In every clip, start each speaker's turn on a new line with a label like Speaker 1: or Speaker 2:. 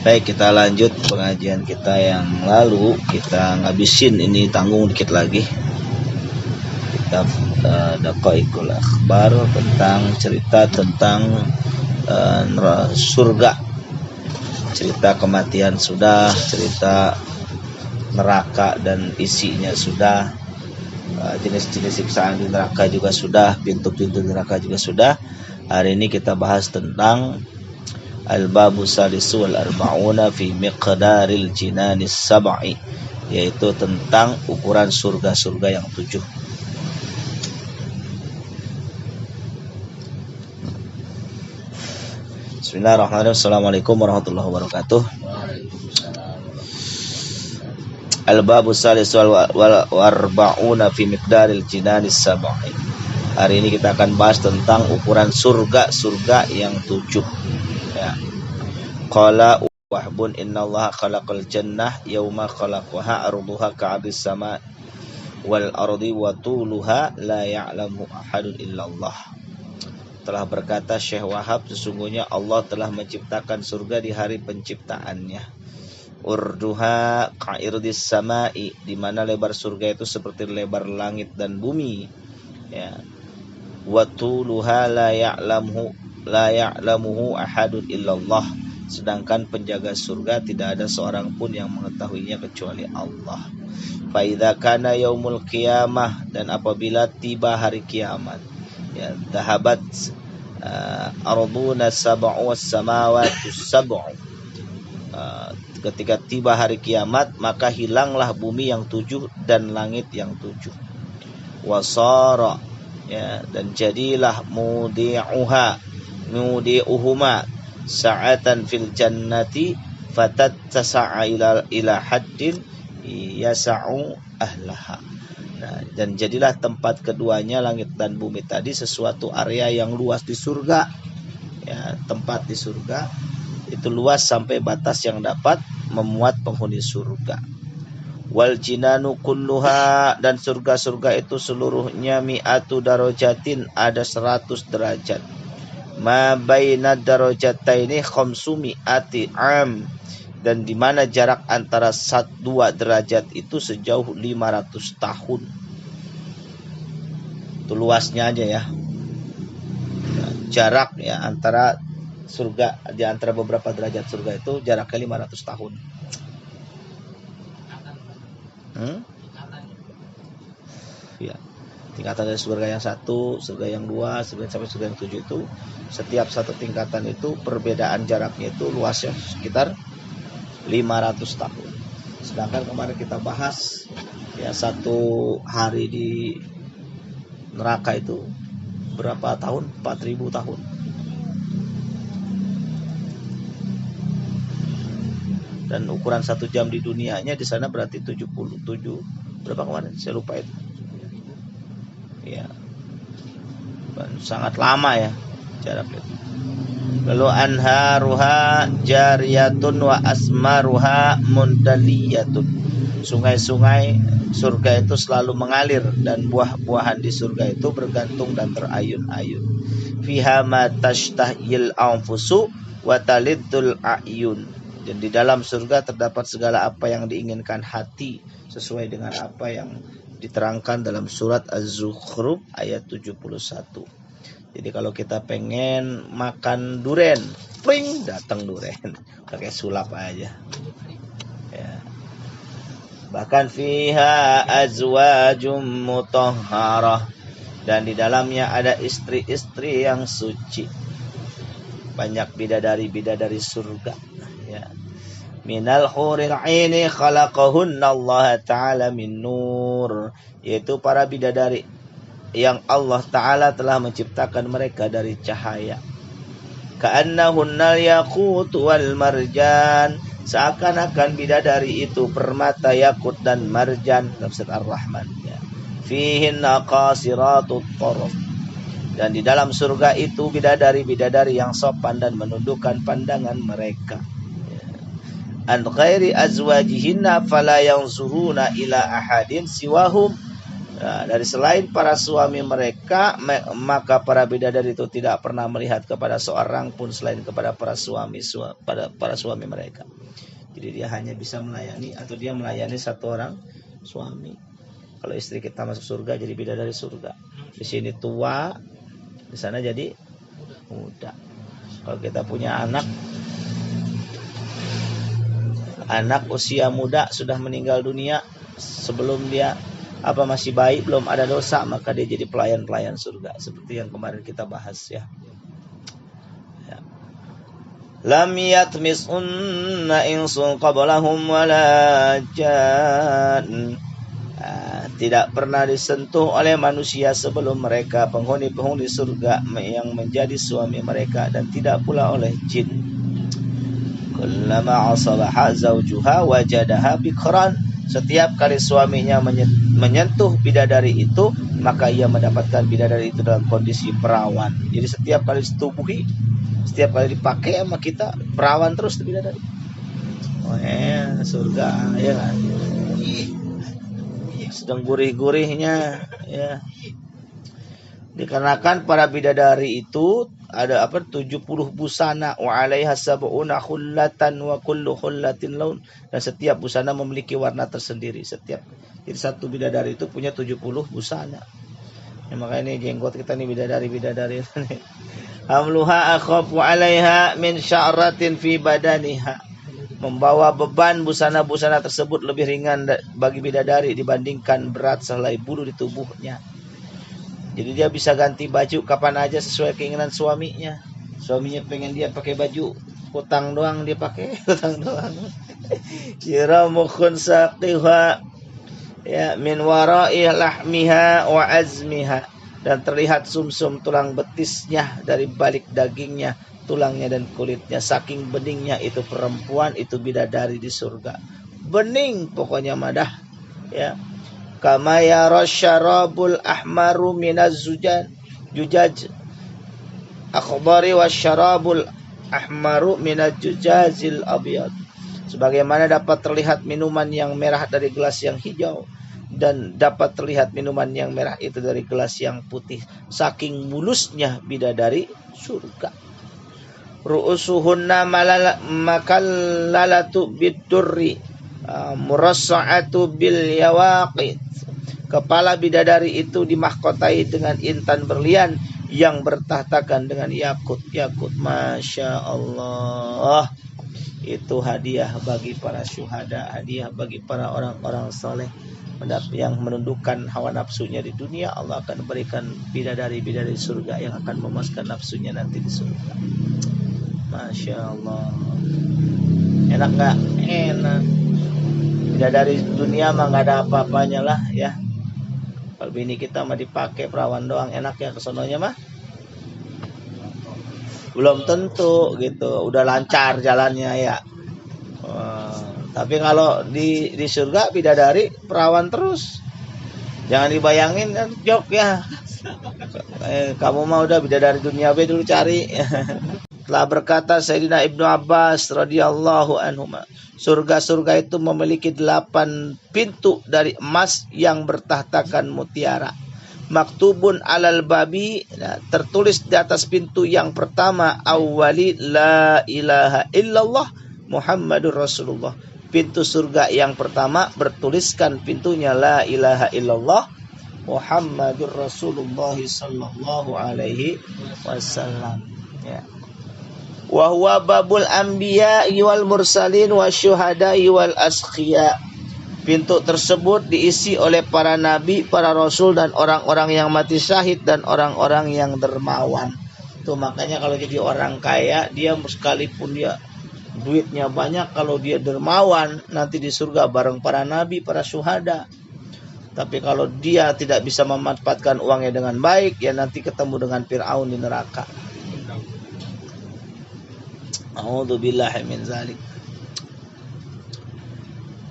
Speaker 1: Baik, kita lanjut pengajian kita yang lalu. Kita ngabisin ini, tanggung dikit lagi. Kita Daqaiqul Akhbar tentang cerita tentang surga. Cerita kematian sudah, cerita neraka dan isinya sudah, jenis-jenis siksaan di neraka juga sudah, pintu-pintu neraka juga sudah. Hari ini kita bahas tentang Al-Babu Salisu wal-Arba'una fi miqdaril jinanis sab'i, yaitu tentang ukuran surga-surga yang 7. Bismillahirrahmanirrahim. Assalamualaikum warahmatullahi wabarakatuh. Al-Babu Salisu wal-Arba'una fi miqdaril jinanis sab'i. Hari ini kita akan bahas tentang ukuran surga-surga yang 7. Ya. Qala wahbun innallaha khalaqal jannah yauma khalaqaha arduha ka'abis sama wal ardi wa tuluha la ya'lamu ahadun illallah. Telah berkata Syekh Wahab, sesungguhnya Allah telah menciptakan surga di hari penciptaannya. Urduha ka'irdis sama'i, di mana lebar surga itu seperti lebar langit dan bumi. Ya. Wa tuluha la ya'lamuhu ahadun illallah, sedangkan penjaga surga tidak ada seorang pun yang mengetahuinya kecuali Allah. Fa idza kana yaumul qiyamah, dan apabila tiba hari kiamat, ya dhahabat arduna sab'u was samawati sab'u, ketika tiba hari kiamat maka hilanglah bumi yang 7 dan langit yang 7. Wasara, ya, dan jadilah mudi'uhuma sa'atan fil jannati fatattasa'a ila haddin yasa'u ahlaha. Nah, dan jadilah tempat keduanya, langit dan bumi tadi, sesuatu area yang luas di surga. Ya, tempat di surga itu luas sampai batas yang dapat memuat penghuni surga. Wal jinanu kulluha, dan surga-surga itu seluruhnya mi'atu darajatin, ada 100 derajat. Ma baina darajataini khamsu mi'ati am, dan di mana jarak antara 2 derajat itu sejauh 500 tahun. Itu luasnya aja ya. Jarak ya antara surga, di antara beberapa derajat surga itu jaraknya 500 tahun. Ya, tingkatan dari surga yang 1, surga yang 2, sampai surga yang 7 itu, setiap satu tingkatan itu perbedaan jaraknya itu luasnya sekitar 500 tahun. Sedangkan kemarin kita bahas ya, 1 hari di neraka itu berapa tahun? 4000 tahun. Dan ukuran 1 jam di dunianya di sana berarti 77 berapa kemarin? Saya lupa itu. Ya, sangat lama ya jarak itu. Lalu anharuha jariyatun wa asmaruha mundaliyatun. Sungai-sungai surga itu selalu mengalir, dan buah-buahan di surga itu bergantung dan terayun-ayun. Fiha ma tashtahil anfusu wa taliddul a'yun. Dan di dalam surga terdapat segala apa yang diinginkan hati, sesuai dengan apa yang diterangkan dalam surat Az-Zukhruf ayat 71. Jadi kalau kita pengen makan duren, pring, datang duren, pakai sulap aja. Ya. Bahkan fiha azwajum mutahharah, dan di dalamnya ada istri-istri yang suci. Banyak bidadari-bidadari surga. Ya. Minal huril aini khalaqahunna Allah Ta'ala min nur, yaitu para bidadari yang Allah Ta'ala telah menciptakan mereka dari cahaya. Ka'annahunnal yaqut wal marjan, seakan-akan bidadari itu permata, yakut dan marjan. Tafsir Ar-Rahman ya. Fihinna qasiratut taraf, dan di dalam surga itu bidadari-bidadari yang sopan dan menundukkan pandangan mereka. An ghairi azwajihinna fala yanzuruna ila ahadin siwahum, Nah, dari selain para suami mereka, maka para bidadari itu tidak pernah melihat kepada seorang pun selain kepada para suami mereka. Jadi dia hanya bisa melayani atau dia melayani satu orang suami. Kalau istri kita masuk surga jadi bidadari surga. Di sini tua, di sana jadi muda. Kalau kita punya anak usia muda sudah meninggal dunia sebelum dia masih baik, belum ada dosa, maka dia jadi pelayan surga seperti yang kemarin kita bahas ya. Lam yatmisunna insun qablahum wala jan. Tidak pernah disentuh oleh manusia sebelum mereka penghuni surga yang menjadi suami mereka, dan tidak pula oleh jin. Kullama asabaha zawjuha wajadaha bikran. Setiap kali suaminya menyentuh bidadari itu, maka ia mendapatkan bidadari itu dalam kondisi perawan. Jadi setiap kali ditubuhi, setiap kali dipakai sama kita, perawan terus bidadari. Oh ya, surga ya kan. Sedang gurih-gurihnya ya. Dikarenakan para bidadari itu ada 70 busana, wa 'alaiha sab'una khullatan wa kullu khullatin laun, dan setiap busana memiliki warna tersendiri. Jadi satu bidadari itu punya 70 busana. Ya, makanya ini jenggot kita nih bidadari. Hamluha akhafu 'alaiha min sya'ratin fi badaniha. Membawa beban busana-busana tersebut lebih ringan bagi bidadari dibandingkan berat sehelai bulu di tubuhnya. Jadi dia bisa ganti baju kapan aja sesuai keinginan suaminya. Suaminya pengen dia pakai baju kutang doang, dia pakai kutang doang. Yiramukhun saqiha ya min wara'i lahmiha wa azmiha, dan terlihat sumsum tulang betisnya dari balik dagingnya, tulangnya dan kulitnya. Saking beningnya itu perempuan, itu bidadari di surga. Bening pokoknya madah ya. Kama yara syarabul ahmaru minaz jujaj akhdari wasyarabul ahmaru minaz jujazil abyad. Sebagaimana dapat terlihat minuman yang merah dari gelas yang hijau, dan dapat terlihat minuman yang merah itu dari gelas yang putih. Saking mulusnya bidadari surga. Ru'usuhunna makallalatu bidurri murassa'atu bil yawaqit. Kepala bidadari itu dimahkotai dengan intan berlian yang bertahtakan dengan yakut. Masya Allah. Itu hadiah bagi para syuhada, hadiah bagi para orang-orang soleh yang menundukkan hawa nafsunya di dunia. Allah akan berikan bidadari-bidadari surga yang akan memuaskan nafsunya nanti di surga. Masya Allah. Enak gak? Enak. Bidadari dunia mah gak ada apa-apanya lah ya. Kalau bini kita mah dipakai perawan doang, enak ya kesononya mah? Belum tentu gitu, udah lancar jalannya ya. Tapi kalau di surga bidadari perawan terus. Jangan dibayangin kan jok ya. Kamu mah udah bidadari dunia be dulu cari. Telah berkata Sayyidina Ibnu Abbas radhiyallahu anhuma, surga-surga itu memiliki 8 pintu dari emas yang bertahtakan mutiara. Maktubun alal babi, tertulis di atas pintu yang pertama, awwali la ilaha illallah Muhammadur Rasulullah. Pintu surga yang pertama bertuliskan pintunya la ilaha illallah Muhammadur Rasulullah sallallahu alaihi wasallam ya. Wa huwa babul anbiya wal mursalin wasyuhada'i wal asqiya. Pintu tersebut diisi oleh para nabi, para rasul, dan orang-orang yang mati syahid, dan orang-orang yang dermawan. Tuh makanya kalau jadi orang kaya, dia sekalipun dia duitnya banyak, kalau dia dermawan nanti di surga bareng para nabi, para syuhada. Tapi kalau dia tidak bisa memanfaatkan uangnya dengan baik, ya nanti ketemu dengan Fir'aun di neraka. A'udzubillahi min zalik.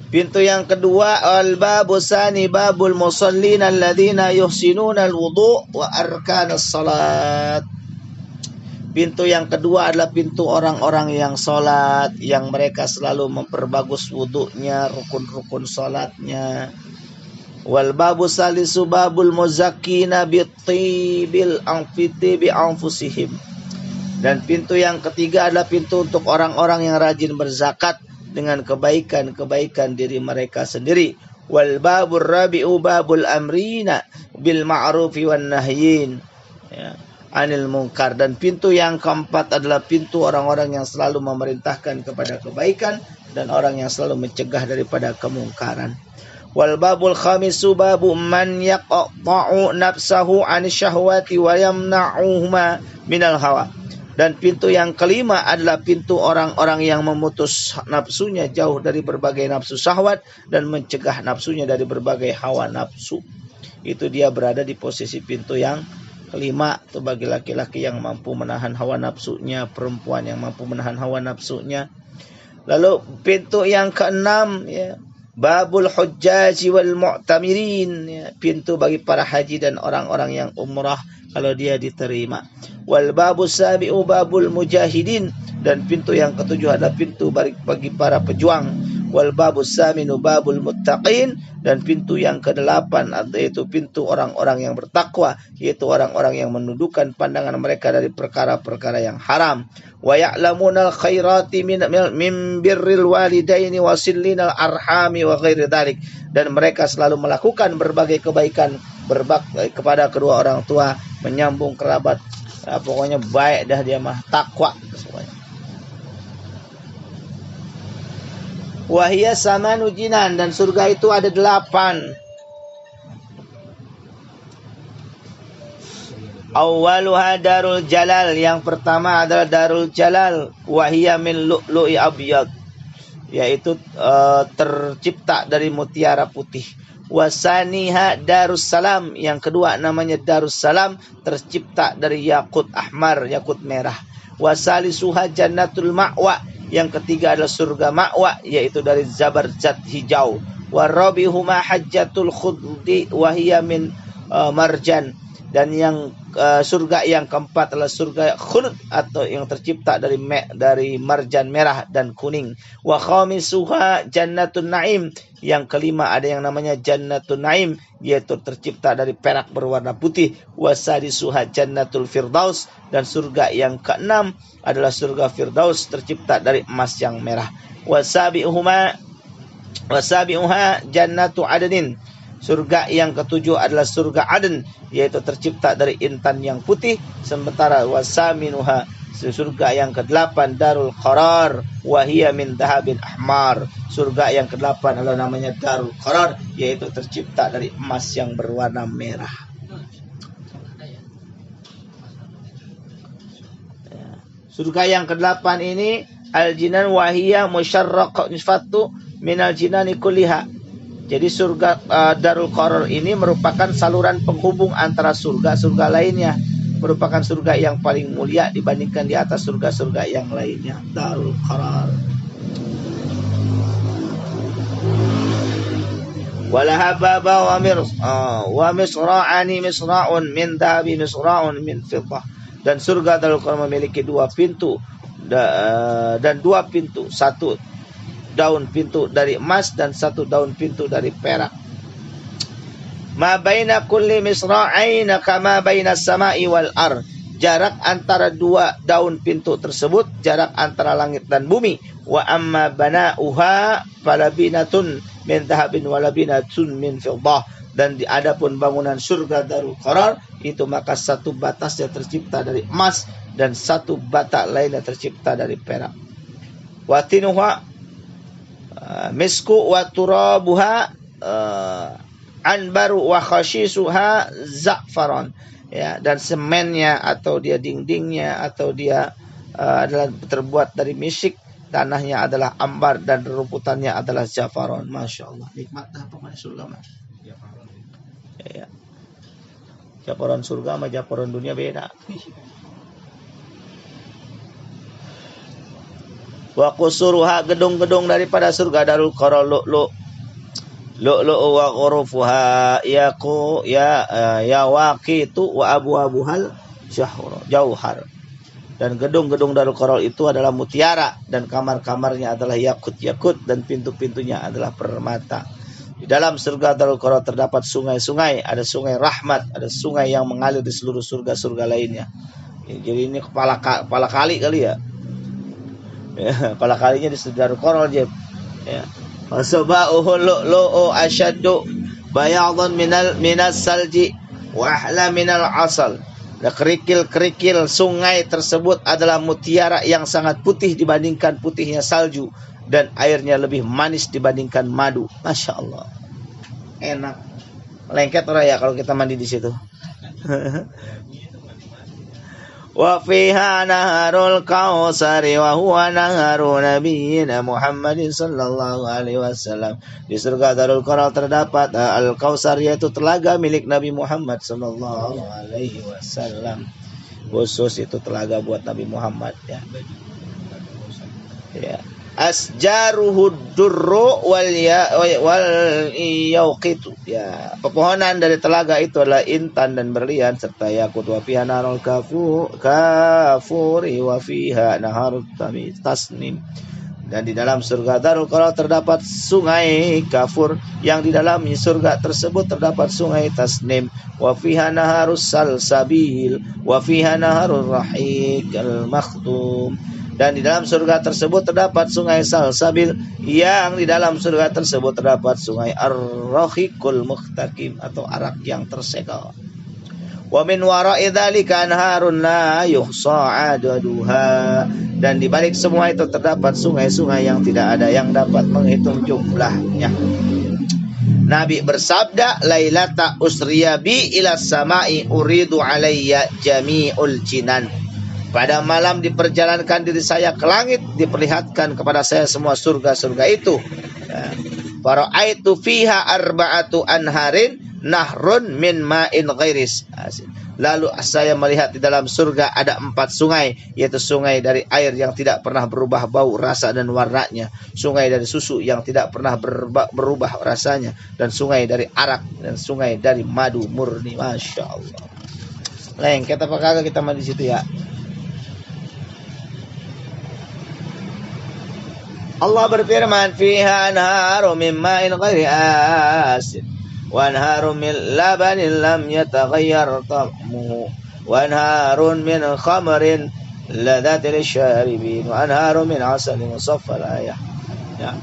Speaker 1: Pintu yang kedua, al-babu tsani babul musallin alladzina yuhsinuna al-wudu' wa arkanas salat. Pintu yang kedua adalah pintu orang-orang yang salat, yang mereka selalu memperbagus wudunya, rukun-rukun salatnya. Wal babu salisu babul muzakkina bittibil anfiti bi anfusihim. Dan pintu yang ketiga adalah pintu untuk orang-orang yang rajin berzakat dengan kebaikan-kebaikan diri mereka sendiri. Wal babur rabi'u babul amrina bil ma'rufi wan nahyin, ya, anil munkar. Dan pintu yang keempat adalah pintu orang-orang yang selalu memerintahkan kepada kebaikan dan orang yang selalu mencegah daripada kemungkaran. Wal babul khamisu babu man yaqta'u nafsahu 'ani syahwati wa yamna'uhuma minal hawa. Dan pintu yang kelima adalah pintu orang-orang yang memutus nafsunya jauh dari berbagai nafsu syahwat dan mencegah nafsunya dari berbagai hawa nafsu. Itu dia berada di posisi pintu yang kelima. Itu bagi laki-laki yang mampu menahan hawa nafsunya, perempuan yang mampu menahan hawa nafsunya. Lalu pintu yang keenam, ya, babul hujjaji wal mu'tamirin, ya, pintu bagi para haji dan orang-orang yang umrah kalau dia diterima. Wal babu sabi'u babul mujahidin, dan pintu yang ketujuh adalah pintu bagi para pejuang. Wal babu saminu babul muttaqin, dan pintu yang kedelapan yaitu pintu orang-orang yang bertakwa, yaitu orang-orang yang menundukkan pandangan mereka dari perkara-perkara yang haram. Wa ya'lamunal khairati min birril walidaini wa sillinal arhami wa ghairi dzalik, dan mereka selalu melakukan berbagai kebaikan kepada kedua orang tua, menyambung kerabat. Nah, pokoknya baik dah dia mah, takwa semuanya. Wahia samanu jinan, dan surga itu ada 8. Awwaluha darul jalal, yang pertama adalah darul jalal. Wahia min lu'lu'i abyad, yaitu tercipta dari mutiara putih. Wasaniha darussalam, yang kedua namanya darussalam, tercipta dari yakut ahmar, yakut merah. Wasalisuha jannatul ma'wa, yang ketiga adalah surga ma'wa, yaitu dari zabarjat hijau. Warabihuma hajjatul khuddi wahiyya min marjan, dan yang surga yang keempat adalah surga khuld, atau yang tercipta dari marjan merah dan kuning. Wa khamisuha jannatun naim, yang kelima ada yang namanya jannatun naim, yaitu tercipta dari perak berwarna putih. Wa sadisuha jannatul firdaus, dan surga yang keenam adalah surga firdaus, tercipta dari emas yang merah. Wa sabi'uha jannatu adnin, surga yang ketujuh adalah surga Aden, yaitu tercipta dari intan yang putih. Sementara wasaminuha, surga yang ke-8 darul qarar wahiyya min dahabin ahmar, surga yang ke-8 adalah namanya darul qarar, yaitu tercipta dari emas yang berwarna merah. Surga yang ke-8 ini al-jinan wahiyya musyarraqatu minal jinani kulliha. Jadi surga Darul Qarar ini merupakan saluran penghubung antara surga-surga lainnya, merupakan surga yang paling mulia dibandingkan di atas surga-surga yang lainnya. Darul Qarar. Walaha baba wa misra'ani misra'un min dhahabi misra'un min fiddah. Dan surga Darul Qarar memiliki 2 pintu dan 2 pintu, satu daun pintu dari emas dan 1 daun pintu dari perak. Ma baina kulli misra'ain kama baina samai wal ar. Jarak antara 2 daun pintu tersebut jarak antara langit dan bumi. Wa amma bana'uha falabinatun min dhahabin wa labinatun min fiddah. Dan adapun bangunan surga Darul Qarar itu maka 1 batasnya tercipta dari emas dan 1 batak lainnya tercipta dari perak. Wa tinuha misku wa turabuha anbaru wa khashisuha za'faran, ya, dan semennya atau dia dindingnya atau dia adalah terbuat dari misik, tanahnya adalah ambar dan rumputannya adalah zafaron. Masya Allah, nikmat apa mana surga mah? Ya. Zafaron surga sama zafaron dunia beda. Wa qusuruha, gedung-gedung daripada surga Darul Qarar lu'lu' wa ghurufuha ya waqitu wa abwabuhal jauhar. Dan gedung-gedung Darul Qarar itu adalah mutiara dan kamar-kamarnya adalah yakut dan pintu-pintunya adalah permata. Di dalam surga Darul Qarar terdapat sungai-sungai, ada sungai rahmat, ada sungai yang mengalir di seluruh surga-surga lainnya. Jadi ini kepala kali ya. Kepala kalinya di Darul Qarar aja. Ya. Wasaba'uhu lu'lu'u asyaddu bayadun minas salji wa ahla minal asal. Kerikil-kerikil sungai tersebut adalah mutiara yang sangat putih dibandingkan putihnya salju, dan airnya lebih manis dibandingkan madu. Masya Allah, enak. Lengket orang ya kalau kita mandi di situ. Wa fiha naharul kausari wa huwa naharu nabiyina Muhammadin sallallahu alaihi wasallam. Di surga Darul Qarar terdapat al-Kausar, yaitu telaga milik Nabi Muhammad sallallahu alaihi wasallam. Khusus itu telaga buat Nabi Muhammad ya. Ya. Asjaruhu durru wal yauqitu. Ya, pepohonan dari telaga itu adalah intan dan berlian serta yakut. Wa fiha narul kafuri wa fiha naharut tasnim. Dan di dalam surga Darul Qarar terdapat sungai kafur, yang di dalam surga tersebut terdapat sungai tasnim. Wa fiha naharus salsabil wa fiha naharur rahiq al-makhtum. Dan di dalam surga tersebut terdapat sungai salsabil, yang di dalam surga tersebut terdapat sungai ar-rahiqul muhtaqim atau arak yang tersegal. Wa min wara'i dzalika anharun la yuhsa adaduha. Dan di balik semua itu terdapat sungai-sungai yang tidak ada yang dapat menghitung jumlahnya. Nabi bersabda, lailata usriya bi ila samai uridu alayya jami'ul jinan. Pada malam diperjalankan diri saya ke langit, diperlihatkan kepada saya semua surga-surga itu. Fara'aitu fiha arba'atu anharin nahrun min ma'in ghairis. Lalu saya melihat di dalam surga ada 4 sungai, yaitu sungai dari air yang tidak pernah berubah bau, rasa dan warnanya, sungai dari susu yang tidak pernah berubah rasanya, dan sungai dari arak, dan sungai dari madu murni. Masya Allah. Lengket apa kagak kita mandi situ ya? Allah berfirman, fiha anharu min ma'in ghairi asin wa anharu min labanin lam yataghayyar ta'muhu wa anharun min khamrin ladzatil syaribin wa anharu min asalin musaffal. Ayah. Ya.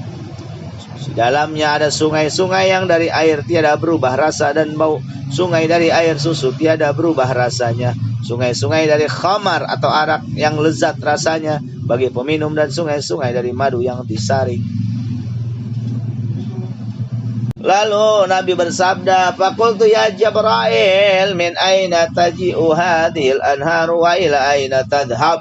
Speaker 1: Di dalamnya ada sungai-sungai yang dari air tiada berubah rasa dan bau, sungai dari air susu tiada berubah rasanya, sungai-sungai dari khamar atau arak yang lezat rasanya bagi peminum, dan sungai-sungai dari madu yang disaring. Lalu Nabi bersabda, faqultu ya Jibril, min aina taji'u hadhil anhar wa ila aina tadhhab.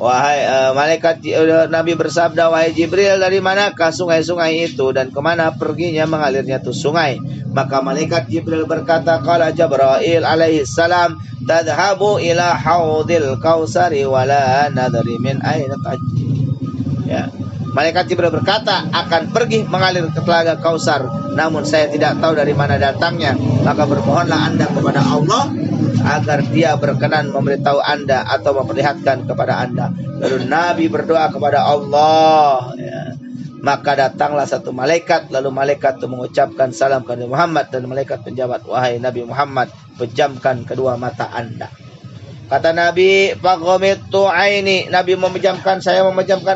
Speaker 1: Wahai malaikat, Nabi bersabda, wahai Jibril, dari manakah sungai-sungai itu dan kemana perginya mengalirnya tuh sungai? Maka malaikat Jibril berkata, qala Jibril alaihi salam, tadhabu ila haudil kausari wala nadri min aina taji. Ya. Malaikat Jibril berkata, akan pergi mengalir ke telaga Kausar, namun saya tidak tahu dari mana datangnya. Maka bermohonlah Anda kepada Allah agar Dia berkenan memberitahu Anda atau memperlihatkan kepada Anda. Lalu Nabi berdoa kepada Allah. Ya. Maka datanglah satu malaikat, lalu malaikat itu mengucapkan salam kepada Muhammad, dan malaikat penjabat, wahai Nabi Muhammad, pejamkan kedua mata Anda. Kata Nabi, faghamittu aini, Nabi memejamkan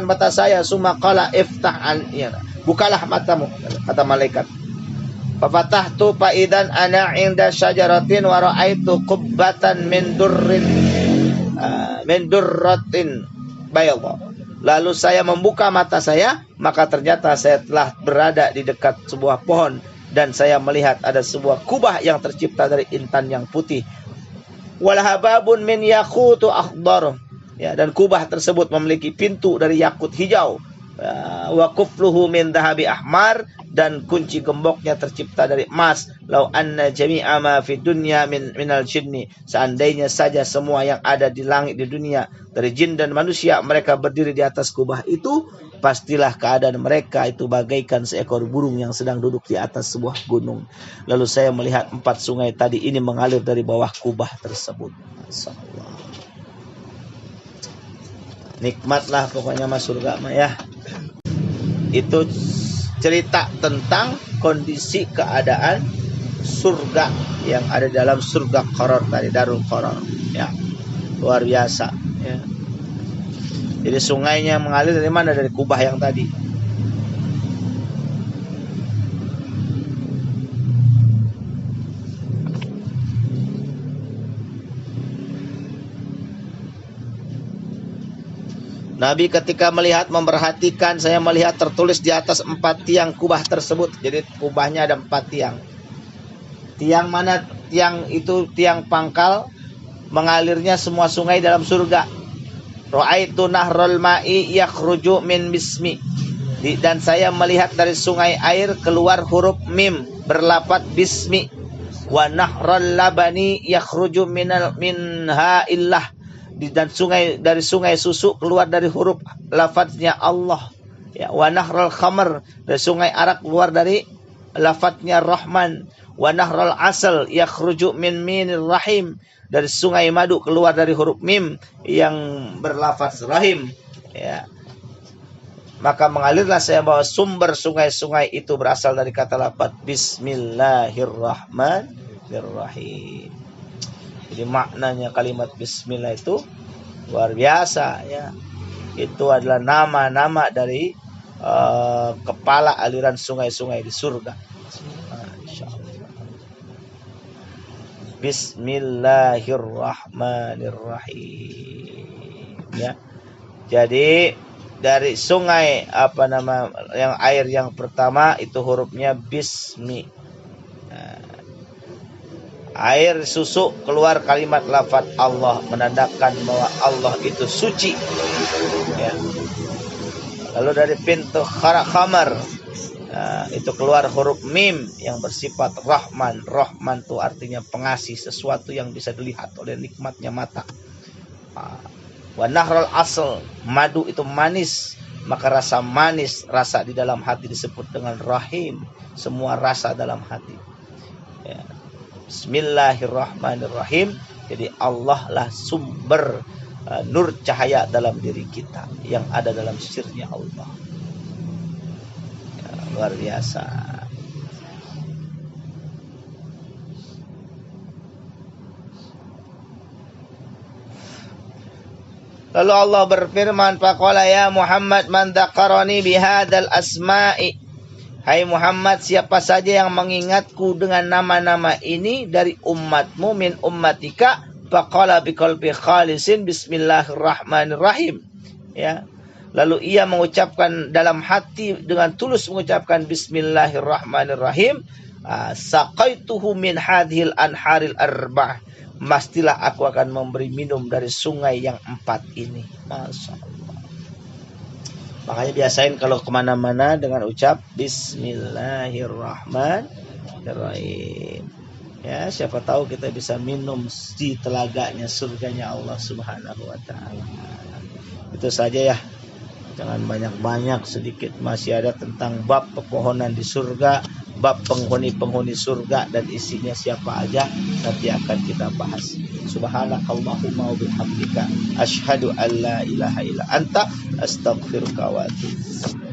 Speaker 1: mata saya, summa qala iftah an, ya, bukalah matamu, kata malaikat. Fafatahtu fa idan ana inda syajaratin wa raaitu qubbatan min durratin bayadha. Lalu saya membuka mata saya, maka ternyata saya telah berada di dekat sebuah pohon, dan saya melihat ada sebuah kubah yang tercipta dari intan yang putih. Walhababun min yaqutu akhdar, ya, dan kubah tersebut memiliki pintu dari yakut hijau. Wa qufluhu min dhahabi ahmar, dan kunci gemboknya tercipta dari emas. Lau anna jami'a ma fid dunya minal jinni, seandainya saja semua yang ada di langit di dunia dari jin dan manusia mereka berdiri di atas kubah itu, pastilah keadaan mereka itu bagaikan seekor burung yang sedang duduk di atas sebuah gunung. Lalu saya melihat 4 sungai tadi ini mengalir dari bawah kubah tersebut. Masyaallah. Nikmatlah pokoknya mas surga mah ya. Itu cerita tentang kondisi keadaan surga yang ada dalam surga Qarar tadi, Darul Qarar. Ya, luar biasa. Ya. Jadi sungainya mengalir dari mana? Dari kubah yang tadi. Nabi ketika melihat, memperhatikan, saya melihat tertulis di atas 4 tiang kubah tersebut. Jadi kubahnya ada 4 tiang. Tiang mana? Tiang itu tiang pangkal, mengalirnya semua sungai dalam surga. Ra'aitu nahrul ma'i yakhruju min bismi. Dan saya melihat dari sungai air keluar huruf mim berlafaz bismi. Wa nahrul labani yakhruju minha illah. Dan dari sungai susu keluar dari huruf lafadznya Allah. Ya, wa nahrul khamr, dari sungai arak keluar dari lafadznya Rahman. Wa nahrul asal yakhruju min minir rahim, dari sungai madu keluar dari huruf mim yang berlafaz rahim. Ya. Maka mengalirlah saya bahwa sumber sungai-sungai itu berasal dari kata lafaz Bismillahirrahmanirrahim. Jadi maknanya kalimat bismillah itu luar biasa, ya. Itu adalah nama-nama dari kepala aliran sungai-sungai di surga. Bismillahirrahmanirrahim. Ya. Jadi dari sungai yang air yang pertama itu hurufnya bismi. Air susu keluar kalimat lafaz Allah, menandakan bahwa Allah itu suci. Ya. Lalu dari pintu khamar itu keluar huruf mim yang bersifat Rahman. Rahman itu artinya pengasih, sesuatu yang bisa dilihat oleh nikmatnya mata. Wa nahrul asl, madu itu manis, maka rasa manis, rasa di dalam hati disebut dengan rahim. Semua rasa dalam hati. Ya. Bismillahirrahmanirrahim. Jadi Allah lah sumber nur cahaya dalam diri kita yang ada dalam sirnya Allah. Ya, luar biasa. Lalu Allah berfirman, faqala ya Muhammad man dzakarani bihadzal asma'i. Hai Muhammad, siapa saja yang mengingatku dengan nama-nama ini dari umatmu, min ummatika, faqala biqalbi khalisin bismillahirrahmanirrahim. Ya. Lalu ia mengucapkan dalam hati dengan tulus mengucapkan bismillahirrahmanirrahim, saqaituhu min hadhil anharil arba'ah. Pastilah aku akan memberi minum dari sungai yang 4 ini. Masya Allah. Makanya biasain kalau kemana-mana dengan ucap Bismillahirrahmanirrahim. Ya, siapa tahu kita bisa minum di telaganya surganya Allah Subhanahu wa ta'ala. Itu saja ya. Jangan banyak-banyak, sedikit. Masih ada tentang bab pepohonan di surga, bab penghuni-penghuni surga dan isinya siapa aja, nanti akan kita bahas. Subhanakallahumma wa bihamdika asyhadu an la ilaha illa anta astaghfiruka wa atubu.